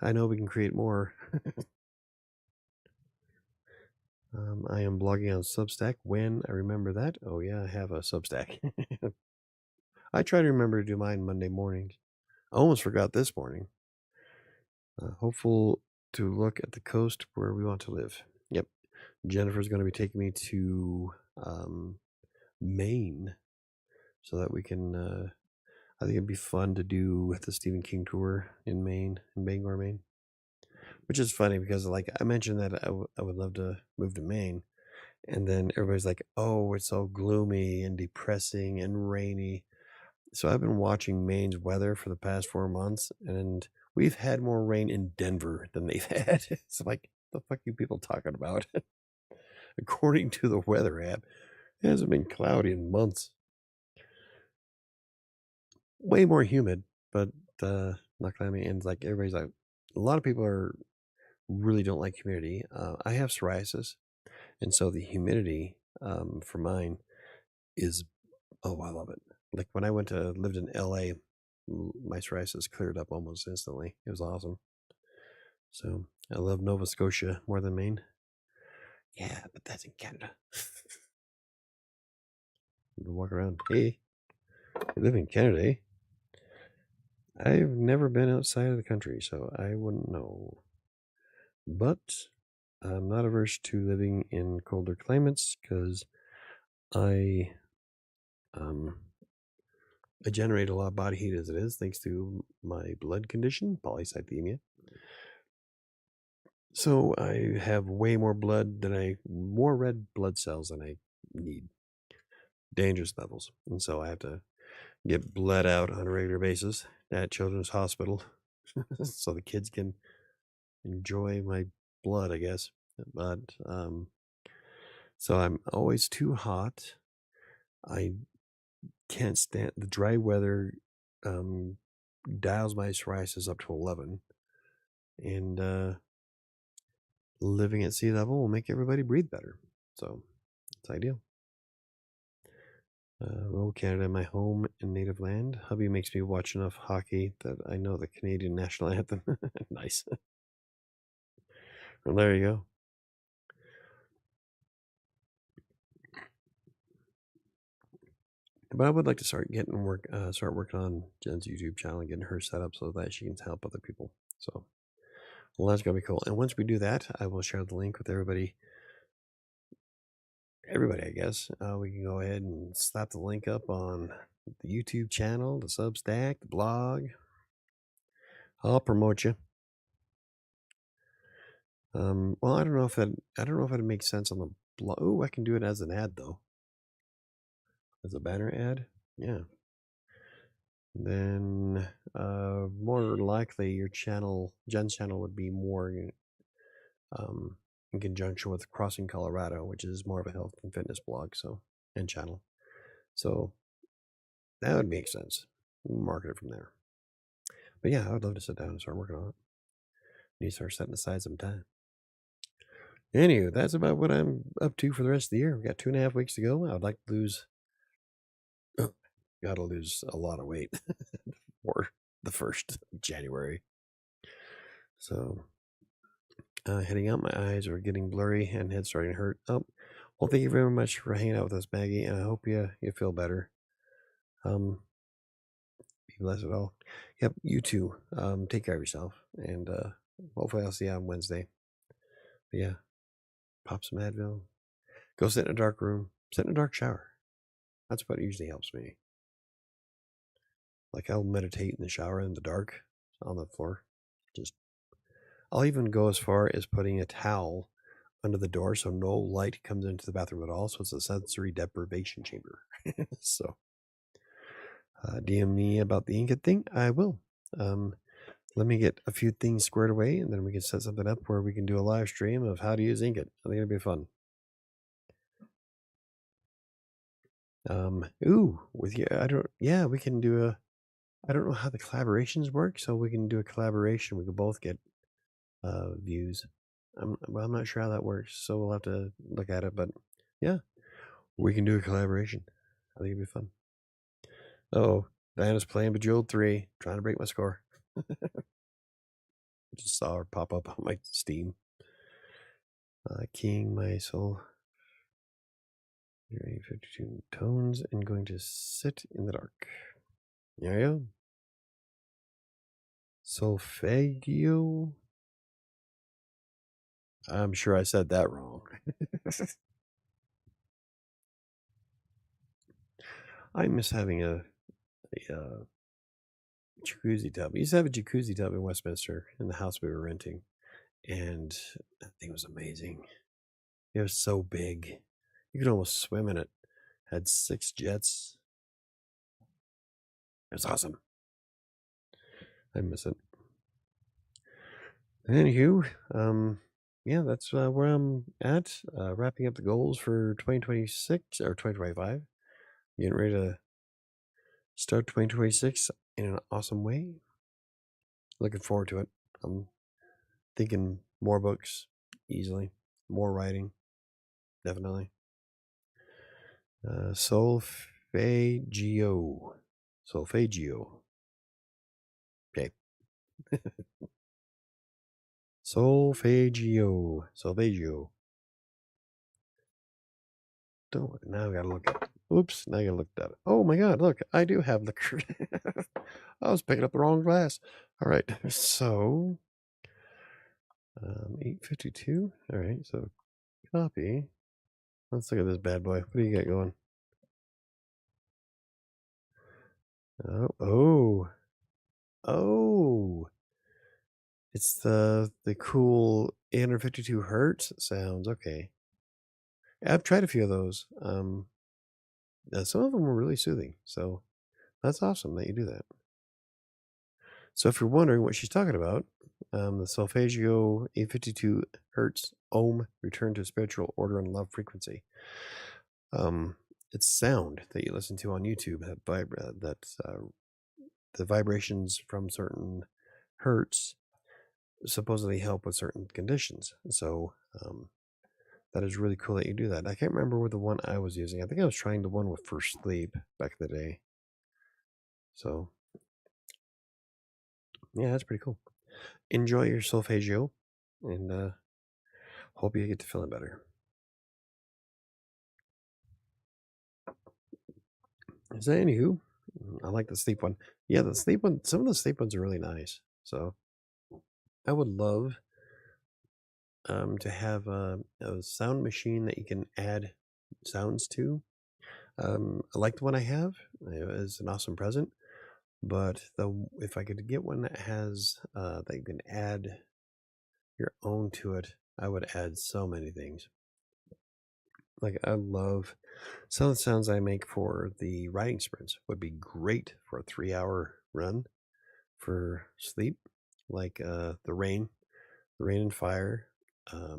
I know we can create more. I am blogging on Substack when I remember that. Oh yeah, I have a Substack. I try to remember to do mine Monday mornings. I almost forgot this morning. Hopeful to look at the coast where we want to live. Yep. Jennifer's going to be taking me to Maine so that we can. I think it'd be fun to do the Stephen King tour in Maine, in Bangor, Maine. Which is funny because, like, I mentioned that I would love to move to Maine, and then everybody's like, "Oh, it's so gloomy and depressing and rainy." So I've been watching Maine's weather for the past 4 months, and we've had more rain in Denver than they've had. It's like, the fuck you people talking about? According to the weather app, it hasn't been cloudy in months. Way more humid, but not cloudy. And it's like everybody's like, a lot of people really don't like humidity. I have psoriasis, and so the humidity for mine is, oh, I love it. Like when I lived in LA, my psoriasis cleared up almost instantly. It was awesome. So I love Nova Scotia more than Maine. Yeah, but that's in Canada. You walk around. Hey, you live in Canada, eh? I've never been outside of the country, so I wouldn't know. But I'm not averse to living in colder climates because I I generate a lot of body heat as it is, thanks to my blood condition, polycythemia. So I have way more more red blood cells than I need. Dangerous levels. And so I have to get bled out on a regular basis at Children's Hospital so the kids can enjoy my blood, I guess. But so I'm always too hot. I can't stand the dry weather. Dials my psoriasis up to 11, and living at sea level will make everybody breathe better. So it's ideal. Roll Canada, my home and native land. Hubby makes me watch enough hockey that I know the Canadian national anthem. Nice. Well, there you go. But I would like to start working on Jen's YouTube channel and getting her set up so that she can help other people. So, well, that's gonna be cool. And once we do that, I will share the link with everybody. I guess we can go ahead and slap the link up on the YouTube channel, the Substack, the blog. I'll promote you. Well, I don't know if it makes sense on the blog. Oh, I can do it as an ad though. As a banner ad, yeah. Then, more likely, Jen's channel, would be more in conjunction with Crossing Colorado, which is more of a health and fitness blog, and channel. So that would make sense. Market it from there. But yeah, I would love to sit down and start working on it. Need to start setting aside some time. Anyway, that's about what I'm up to for the rest of the year. We've got 2.5 weeks to go. I would like to lose. Gotta lose a lot of weight for the 1st of January. So, heading out, my eyes are getting blurry and head starting to hurt. Oh, well, thank you very much for hanging out with us, Maggie, and I hope you feel better. Be blessed at all. Yep, you too. Take care of yourself, and hopefully I'll see you on Wednesday. But yeah, pop some Advil. Go sit in a dark room. Sit in a dark shower. That's what usually helps me. Like I'll meditate in the shower in the dark on the floor. I'll even go as far as putting a towel under the door so no light comes into the bathroom at all. So it's a sensory deprivation chamber. So DM me about the Inkitt thing. I will. Let me get a few things squared away, and then we can set something up where we can do a live stream of how to use Inkitt. I think it'll be fun. We can do I don't know how the collaborations work, so we can do a collaboration. We can both get views. I'm not sure how that works, so we'll have to look at it. But yeah, we can do a collaboration. I think it'd be fun. Oh, Diana's playing Bejeweled 3, trying to break my score. Just saw her pop up on my Steam. Keying my soul. 52 tones and going to sit in the dark. There you go. Solfeggio. I'm sure I said that wrong. I miss having a jacuzzi tub. We used to have a jacuzzi tub in Westminster in the house we were renting, and that thing was amazing. It was so big. You could almost swim in it. Had 6 jets. It was awesome. I miss it. Anywho, yeah, that's where I'm at. Wrapping up the goals for 2026 or 2025. Getting ready to start 2026 in an awesome way. Looking forward to it. I'm thinking more books, easily. More writing, definitely. Solfeggio. Solfeggio. Okay. Solfeggio. Solfeggio. Don't now I gotta look at it. Oops, now I gotta look at it. Oh my god, look, I do have liquor. I was picking up the wrong glass. All right, so 852. All right, so copy. Let's look at this bad boy. What do you got going? Oh. It's the cool 852 hertz sounds. Okay. I've tried a few of those. Some of them were really soothing. So that's awesome that you do that. So if you're wondering what she's talking about, the Solfeggio 852 hertz ohm return to spiritual order and love frequency. It's sound that you listen to on YouTube that the vibrations from certain hertz supposedly help with certain conditions. So that is really cool that you do that. I can't remember what the one I was using. I think I was trying the one with for sleep back in the day. So yeah, that's pretty cool. Enjoy your solfeggio, and hope you get to feeling better. Is that anywho? I like the sleep one. Yeah, the sleep one. Some of the sleep ones are really nice. So I would love to have a sound machine that you can add sounds to. I like the one I have. It was an awesome present. But if I could get one that has that you can add your own to it, I would add so many things. Like I love some of the sounds I make for the writing sprints would be great for a 3-hour run for sleep, like the rain and fire. I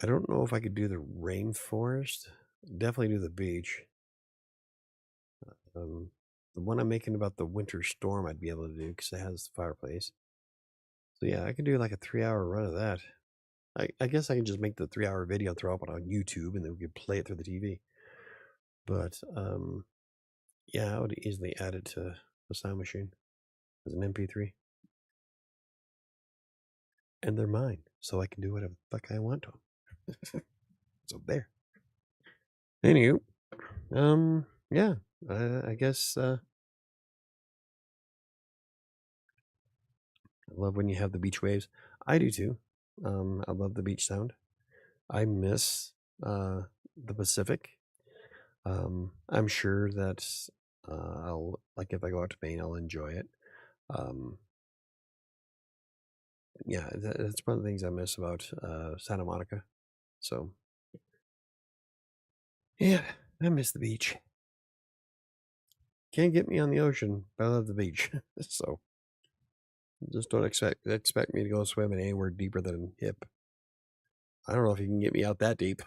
don't know if I could do the rainforest. Definitely do the beach. The one I'm making about the winter storm, I'd be able to do because it has the fireplace. So yeah, I could do like a 3-hour run of that. I guess I can just make the 3-hour video, throw up on YouTube, and then we could play it through the TV. But yeah, I would easily add it to the sound machine as an MP3, and they're mine, so I can do whatever the fuck I want to them. So there. Anywho, yeah, I guess I love when you have the beach waves. I do too. I love the beach sound. I miss the Pacific. I'm sure that I'll like if I go out to Maine, I'll enjoy it. Yeah, that's one of the things I miss about Santa Monica. So yeah, I miss the beach. Can't get me on the ocean, but I love the beach. So just don't expect me to go swimming anywhere deeper than hip. I don't know if you can get me out that deep.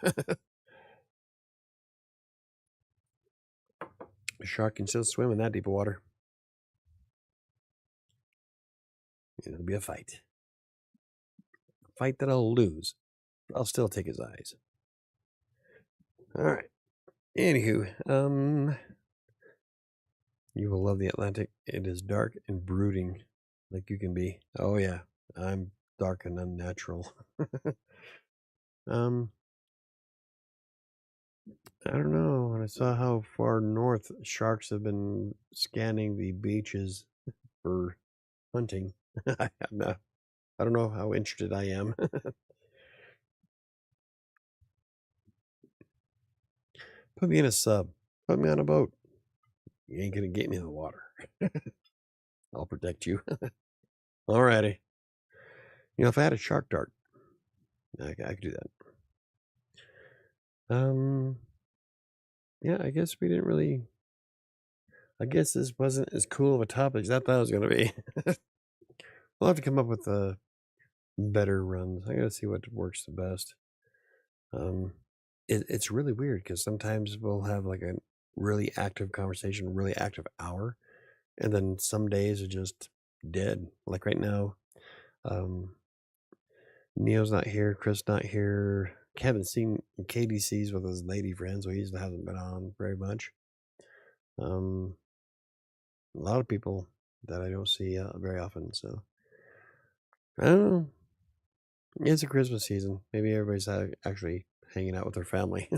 A shark can still swim in that deep of water. It'll be a fight. A fight that I'll lose. I'll still take his eyes. All right. Anywho, you will love the Atlantic. It is dark and brooding, like you can be. Oh yeah, I'm dark and unnatural. I don't know. When I saw how far north sharks have been scanning the beaches for hunting. I don't know how interested I am. Put me in a sub. Put me on a boat. You ain't gonna get me in the water. I'll protect you. Alrighty. If I had a shark dart, I could do that. Yeah, I guess we didn't really. I guess this wasn't as cool of a topic as I thought it was gonna be. We'll have to come up with better runs. I gotta see what works the best. It's really weird because sometimes we'll have like a really active conversation, really active hour, and then some days are just dead. Like right now, Neo's not here, Chris not here. Haven't seen KDC's with his lady friends, so he hasn't been on very much. A lot of people that I don't see very often, so I don't know. It's a Christmas season. Maybe everybody's actually hanging out with their family.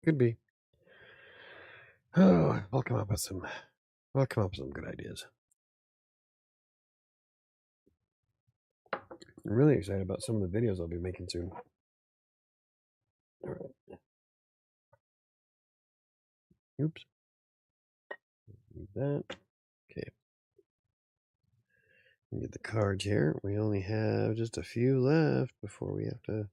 Could be. Oh, I'll come up with some good ideas. I'm really excited about some of the videos I'll be making soon. All right. Oops. Need that. Okay. Get the cards here. We only have just a few left before we have to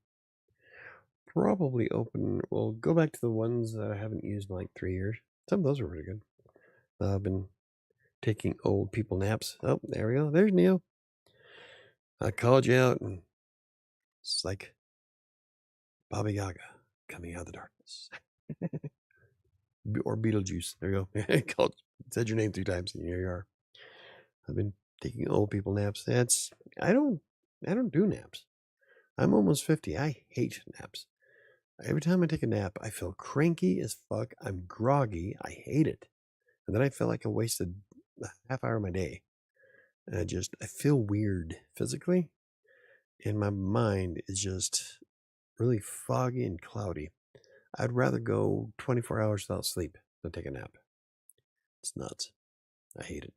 probably open. We'll go back to the ones that I haven't used in like 3 years. Some of those are really good. I've been taking old people naps. Oh, there we go. There's Neil. I called you out, and it's like Baba Yaga coming out of the darkness. Or Beetlejuice. There you go. Said your name 3 times, and here you are. I've been taking old people naps. I don't do naps. I'm almost 50. I hate naps. Every time I take a nap, I feel cranky as fuck. I'm groggy. I hate it. And then I feel like I wasted a half hour of my day. And I feel weird physically. And my mind is just really foggy and cloudy. I'd rather go 24 hours without sleep than take a nap. It's nuts. I hate it.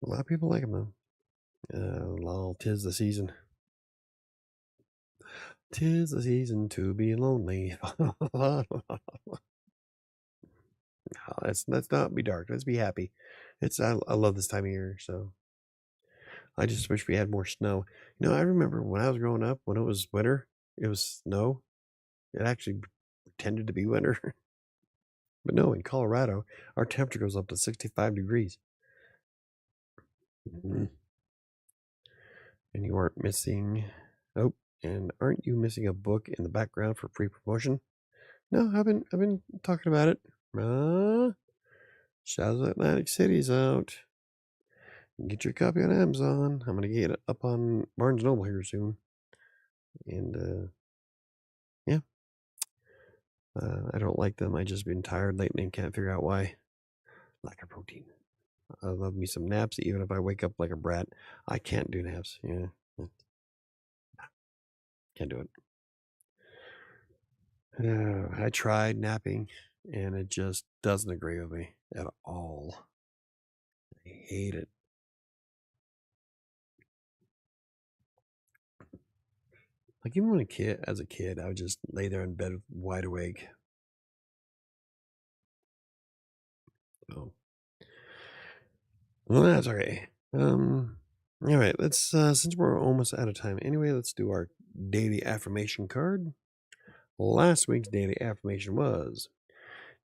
A lot of people like them though. Lol, 'tis the season. 'Tis the season to be lonely. Let's not be dark. Let's be happy. I love this time of year, so I just wish we had more snow. I remember when I was growing up, when it was winter, it was snow. It actually pretended to be winter. But no, in Colorado, our temperature goes up to 65 degrees. Mm-hmm. And you aren't missing. Oh, and aren't you missing a book in the background for pre-promotion? No, I've been talking about it. Shadows of Atlantic City's out. Get your copy on Amazon. I'm gonna get it up on Barnes Noble here soon. And yeah, I don't like them. I just been tired lately and can't figure out why. Lack of protein. I love me some naps, even if I wake up like a brat. I can't do naps. Yeah, can't do it. I tried napping, and it just doesn't agree with me at all. I hate it. Like even as a kid, I would just lay there in bed wide awake. Oh, well, that's okay. All right, let's since we're almost out of time anyway, let's do our daily affirmation card. Last week's daily affirmation was,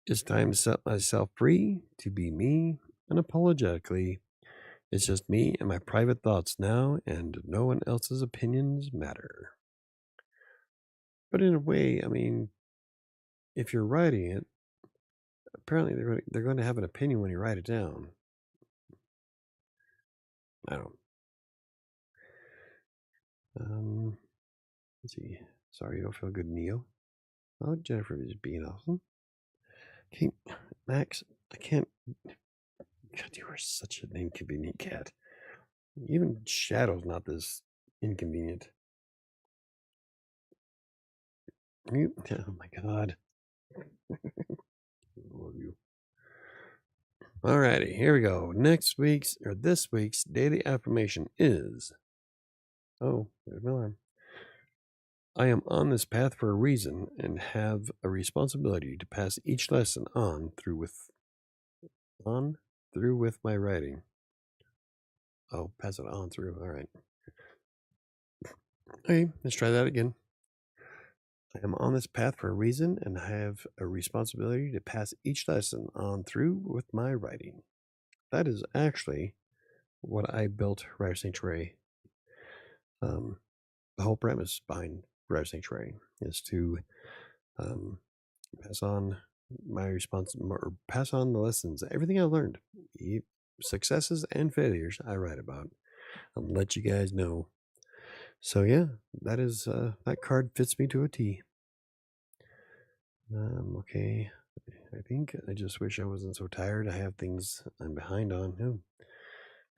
it's time to set myself free to be me unapologetically. It's just me and my private thoughts now, and no one else's opinions matter. But in a way, I mean, if you're writing it, apparently they're going to have an opinion when you write it down. I don't. Let's see. Sorry, you don't feel good, Neo. Oh, Jennifer is being awesome. Okay, Max, I can't. God, you are such an inconvenient cat. Even Shadow's not this inconvenient. Oh my god. I love you. Alrighty, here we go. This week's daily affirmation is, oh, there's my alarm. I am on this path for a reason and have a responsibility to pass each lesson on through with my writing. Oh, pass it on through. All right. Okay, let's try that again. I am on this path for a reason and have a responsibility to pass each lesson on through with my writing. That is actually what I built WriterSanctuary. The whole premise behind WriterSanctuary is to pass on pass on the lessons, everything I learned, successes and failures I write about, and let you guys know. So yeah, that is that card fits me to a T. Okay, I think I just wish I wasn't so tired. I have things I'm behind on.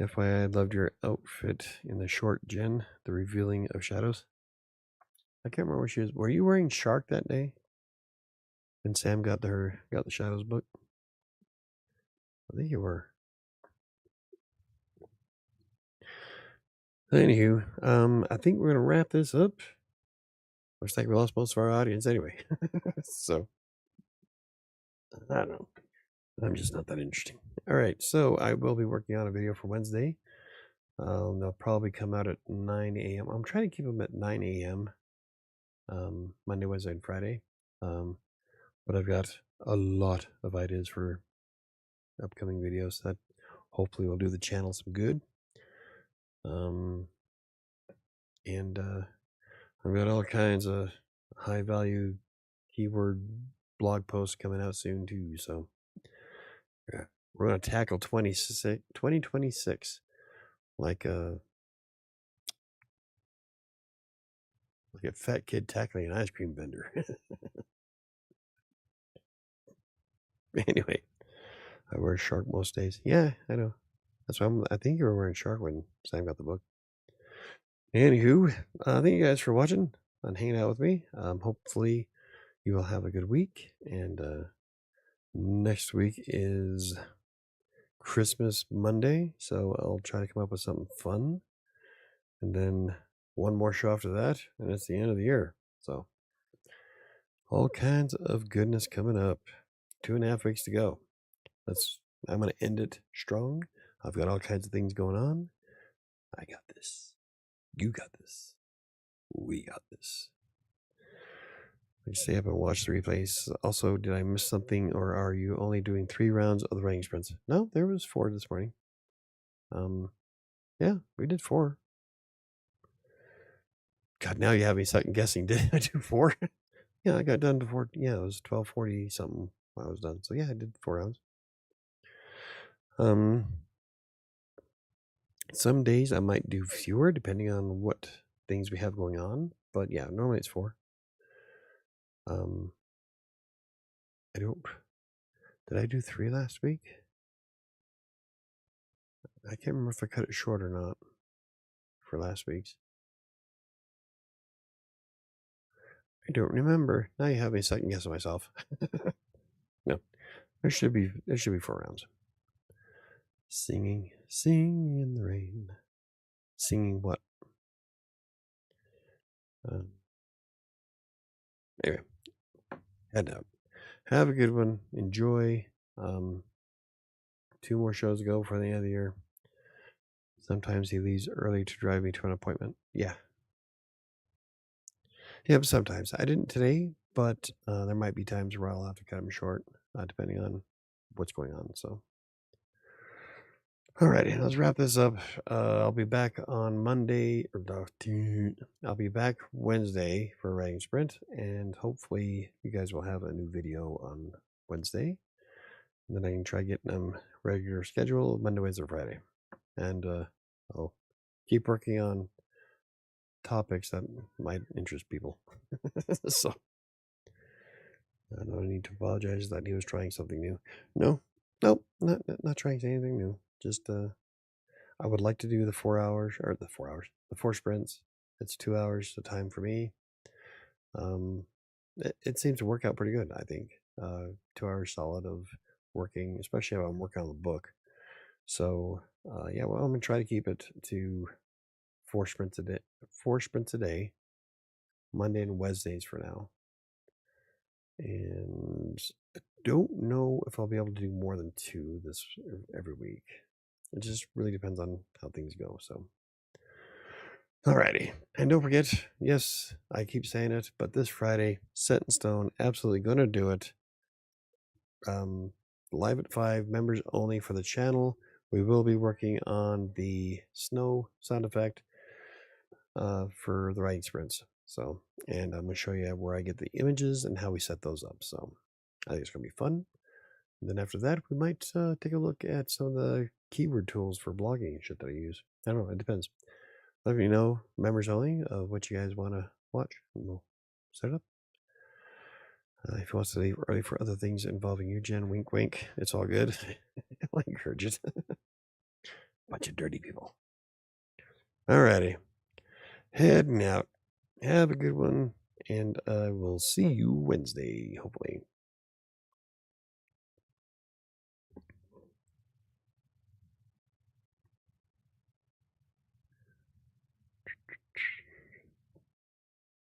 FYI, I loved your outfit in the short Jen, the revealing of shadows. I can't remember what she was. Were you wearing shark that day? When Sam got the shadows book? I think you were. Anywho, I think we're gonna wrap this up. Looks like we lost most of our audience anyway. So I don't know. I'm just not that interesting. All right, so I will be working on a video for Wednesday. They'll probably come out at 9 a.m. I'm trying to keep them at 9 a.m. Monday, Wednesday, and Friday. But I've got a lot of ideas for upcoming videos that hopefully will do the channel some good. And I've got all kinds of high value keyword blog posts coming out soon too. So yeah, we're going to tackle 2026 like a fat kid tackling an ice cream vendor. Anyway, I wear shark most days. Yeah, I know. That's why I think you were wearing shark when Sam got the book. Anywho, thank you guys for watching and hanging out with me. Hopefully you will have a good week. And next week is Christmas Monday, so I'll try to come up with something fun. And then one more show after that, and it's the end of the year. So all kinds of goodness coming up. 2.5 weeks to go. I'm going to end it strong. I've got all kinds of things going on. I got this. You got this. We got this. I stay up and watch the replays. Also, did I miss something, or are you only doing 3 rounds of the writing sprints? No, there was 4 this morning. Yeah, we did 4. God, now you have me second guessing. Did I do 4? Yeah, I got done before. Yeah, it was 12:40 something when I was done. So yeah, I did 4 rounds. Some days I might do fewer depending on what things we have going on. But yeah, normally it's 4. Did I do 3 last week? I can't remember if I cut it short or not for last week's. I don't remember. Now you have me second guessing myself. No, there should be 4 rounds. Singing in the rain. Singing what? Anyway, head out. Have a good one. Enjoy. 2 more shows to go for the end of the year. Sometimes he leaves early to drive me to an appointment. Yeah. Yeah, but sometimes. I didn't today, but there might be times where I'll have to cut him short, depending on what's going on. So, alrighty, let's wrap this up. I'll be back on Monday, I'll be back Wednesday for a writing sprint, and hopefully you guys will have a new video on Wednesday. And then I can try getting them regular schedule Monday, Wednesday, or Friday. And I'll keep working on topics that might interest people. So I don't need to apologize that he was trying something new. Nope, not trying anything new. Just I would like to do the 4 hours, or the 4 sprints. It's 2 hours of time for me. It seems to work out pretty good, I think. 2 hours solid of working, especially if I'm working on the book. So yeah, well, I'm gonna try to keep it to 4 sprints a day. 4 sprints a day, Monday and Wednesdays for now. And I don't know if I'll be able to do more than 2 every week. It just really depends on how things go. So, alrighty, and don't forget, yes, I keep saying it, but this Friday, set in stone, absolutely gonna do it. Live at 5, members only for the channel. We will be working on the snow sound effect for the writing sprints. So, and I'm going to show you where I get the images and how we set those up. So, I think it's going to be fun. And then after that, we might take a look at some of the keyword tools for blogging and shit that I use. I don't know. It depends. Let me know, members only, what you guys want to watch, and we'll set it up. If he wants to leave early for other things involving you, Jen, wink, wink. It's all good. I'll encourage it. Bunch of dirty people. Alrighty. Heading out. Have a good one. And I will see you Wednesday, hopefully.